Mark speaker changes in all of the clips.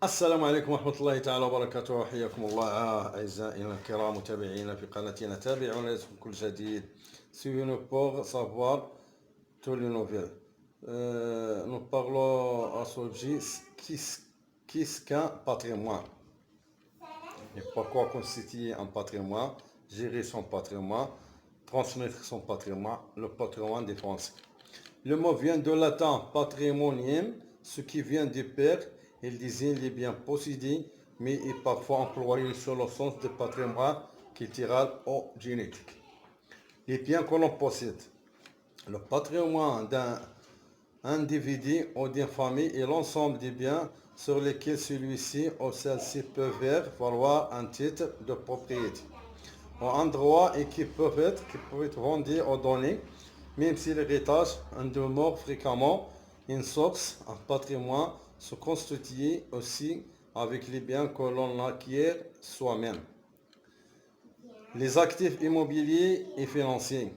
Speaker 1: السلام عليكم ورحمة الله تعالى وبركاته. حياكم الله أعزائنا الكرام متابعينا في قناتنا. تابعونا لكم كل جديد. Suivez-nous pour savoir tous les nouvelles. Nous parlons à ce sujet qu'est-ce qu'un patrimoine et pourquoi constituer un patrimoine, gérer son patrimoine, transmettre son patrimoine, le patrimoine des Français. Le mot vient de latin patrimonium, ce qui vient du père. Il désigne les biens possédés, mais est parfois employé sur le sens de patrimoine culturel ou génétique. Les biens que l'on possède. Le patrimoine d'un individu ou d'une famille est l'ensemble des biens sur lesquels celui-ci ou celle-ci peuvent valoir un titre de propriété ou un droit et qui peuvent être vendus ou donnés, même si l'héritage en demeure fréquemment une source, un patrimoine se constitue aussi avec les biens que l'on acquiert soi-même. Les actifs immobiliers et financiers.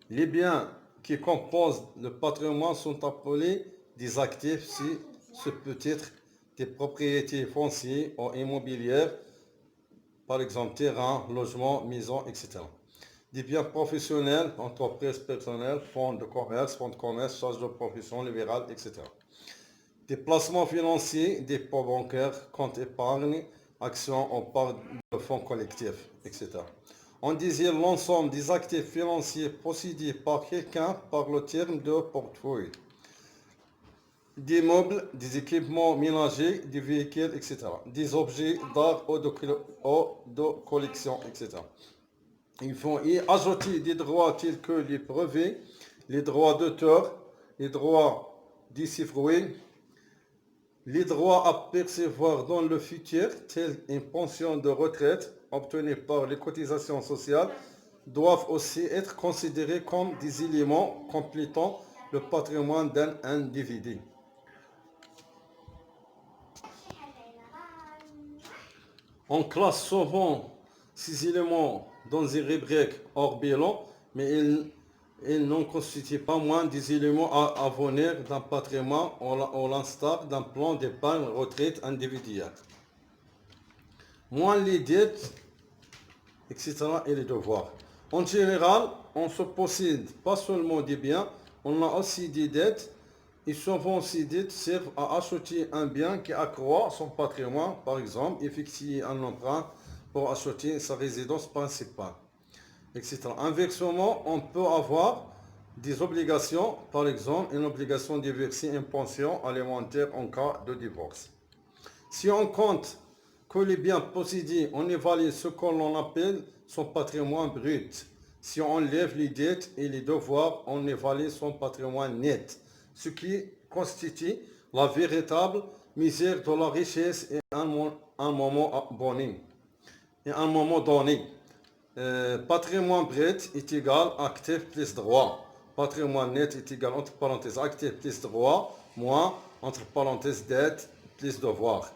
Speaker 1: Les biens qui composent le patrimoine sont appelés des actifs, si ce peut être des propriétés foncières ou immobilières, par exemple terrain, logement, maison, etc. Des biens professionnels, entreprises personnelles, fonds de commerce, charges de profession libérale, etc. Des placements financiers, dépôts bancaires, comptes épargne, actions en part de fonds collectifs, etc. On désigne l'ensemble des actifs financiers possédés par quelqu'un par le terme de portefeuille. Des meubles, des équipements ménagers, des véhicules, etc. Des objets d'art ou de collection, etc. Il faut y ajouter des droits tels que les brevets, les droits d'auteur, les droits d'usufruit, les droits à percevoir dans le futur, tels une pension de retraite obtenue par les cotisations sociales, doivent aussi être considérés comme des éléments complétant le patrimoine d'un individu. On classe souvent ces éléments dans une rubrique hors bilan, mais ils n'en constituent pas moins des éléments à venir d'un patrimoine au l'instar d'un plan d'épargne retraite individuel. Moins les dettes, etc. et les devoirs. En général, on se possède pas seulement des biens, on a aussi des dettes. Et souvent, ces dettes servent à acheter un bien qui accroît son patrimoine, par exemple, effectuer un emprunt pour acheter sa résidence principale, etc. Inversement, on peut avoir des obligations, par exemple, une obligation de verser une pension alimentaire en cas de divorce. Si on compte que les biens possédés, on évalue ce que l'on appelle son patrimoine brut. Si on enlève les dettes et les devoirs, on évalue son patrimoine net, ce qui constitue la véritable misère de la richesse et un moment donné. Patrimoine brut est égal à actif plus droit. Patrimoine net est égal, entre parenthèses, actif plus droit, moins, entre parenthèses, dette plus devoir.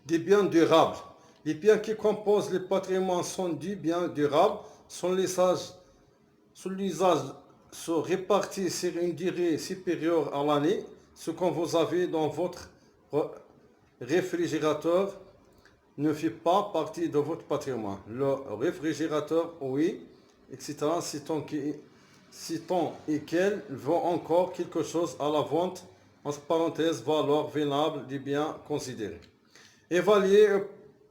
Speaker 1: Des biens durables. Les biens qui composent le patrimoine sont des biens durables, son usage se répartit sur une durée supérieure à l'année. Ce que vous avez dans votre réfrigérateur ne fait pas partie de votre patrimoine. Le réfrigérateur, oui, etc. Si tant et qu'elle vaut encore quelque chose à la vente, entre parenthèses, valeur vénable des biens considérés. Évaluer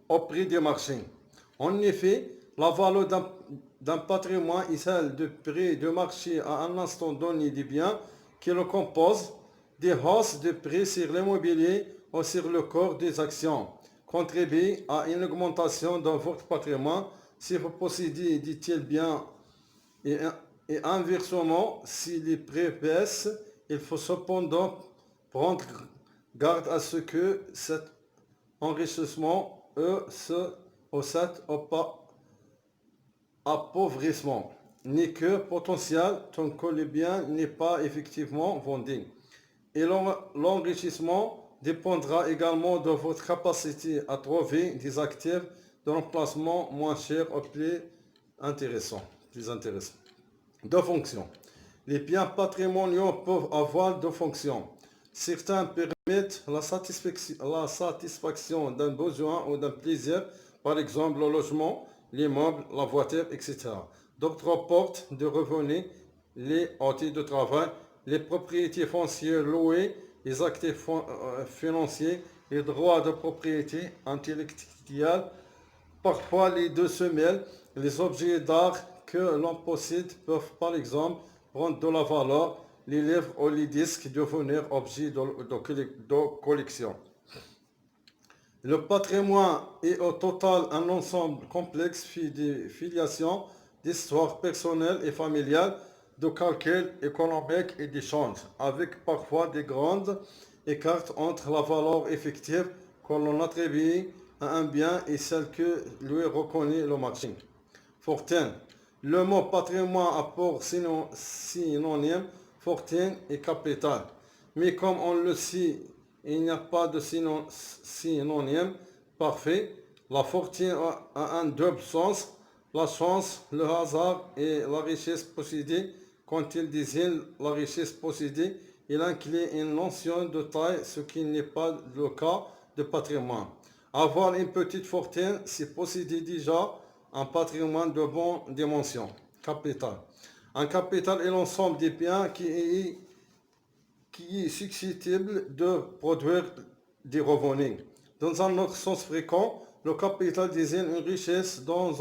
Speaker 1: au prix du marché. En effet, la valeur d'un patrimoine est celle du prix du marché à un instant donné des biens qui le composent. Des hausses de prix sur l'immobilier ou sur le cours des actions contribuent à une augmentation de votre patrimoine si vous possédez de tels biens et inversement, si les prix baissent. Il faut cependant prendre garde à ce que cet enrichissement cet appauvrissement n'est que potentiel tant que le bien n'est pas effectivement vendu. Et l'enrichissement dépendra également de votre capacité à trouver des actifs de remplacement moins chers ou plus intéressants. Deux fonctions. Les biens patrimoniaux peuvent avoir deux fonctions. Certains permettent la satisfaction d'un besoin ou d'un plaisir, par exemple le logement, l'immeuble, la voiture, etc. D'autres apportent des revenus, les outils de travail, les propriétés foncières louées, les actifs financiers, les droits de propriété intellectuelle. Parfois, les deux se mêlent. Les objets d'art que l'on possède peuvent, par exemple, prendre de la valeur. Les livres ou les disques devenir objets de collection. Le patrimoine est au total un ensemble complexe de filiations, d'histoires personnelles et familiales, de calculs économiques et d'échanges, avec parfois des grandes écarts entre la valeur effective que l'on attribue à un bien et celle que lui reconnaît le marché. Fortune. Le mot patrimoine a pour synonyme fortune et capital. Mais comme on le sait, il n'y a pas de synonyme parfait. La fortune a un double sens. La chance, le hasard et la richesse possédée. Quand il désigne la richesse possédée, il inclut une notion de taille, ce qui n'est pas le cas de patrimoine. Avoir une petite fortune, c'est posséder déjà un patrimoine de bonne dimension. Capital. Un capital est l'ensemble des biens qui est susceptible de produire des revenus. Dans un autre sens fréquent, le capital désigne une richesse dont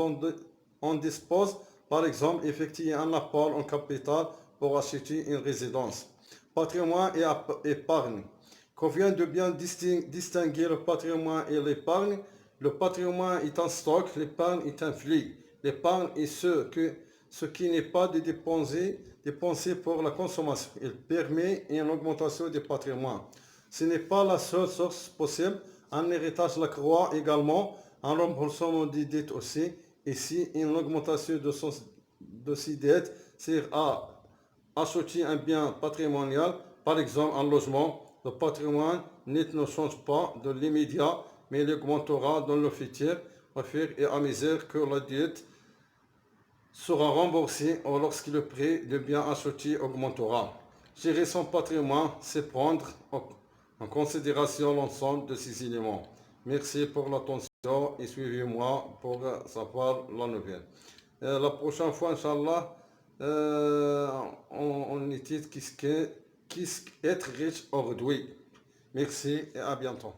Speaker 1: on dispose, par exemple, effectuer un apport en capital pour acheter une résidence. Patrimoine et épargne. Convient de bien distinguer le patrimoine et l'épargne. Le patrimoine est un stock, l'épargne est un flux. L'épargne est ce qui n'est pas de dépenser pour la consommation. Il permet une augmentation du patrimoine. Ce n'est pas la seule source possible. Un héritage la croît également, un remboursement des dettes aussi. Ici, une augmentation de ses dettes sert à acheter un bien patrimonial, par exemple un logement. Le patrimoine net ne change pas de l'immédiat, mais il augmentera dans le futur au fur et à mesure que la dette sera remboursée ou lorsque le prix du bien acheté augmentera. Gérer son patrimoine, c'est prendre en considération l'ensemble de ces éléments. Merci pour l'attention et suivez-moi pour savoir la nouvelle. La prochaine fois, Inch'Allah, on étudie qu'est-ce qu'être riche aujourd'hui. Merci et à bientôt.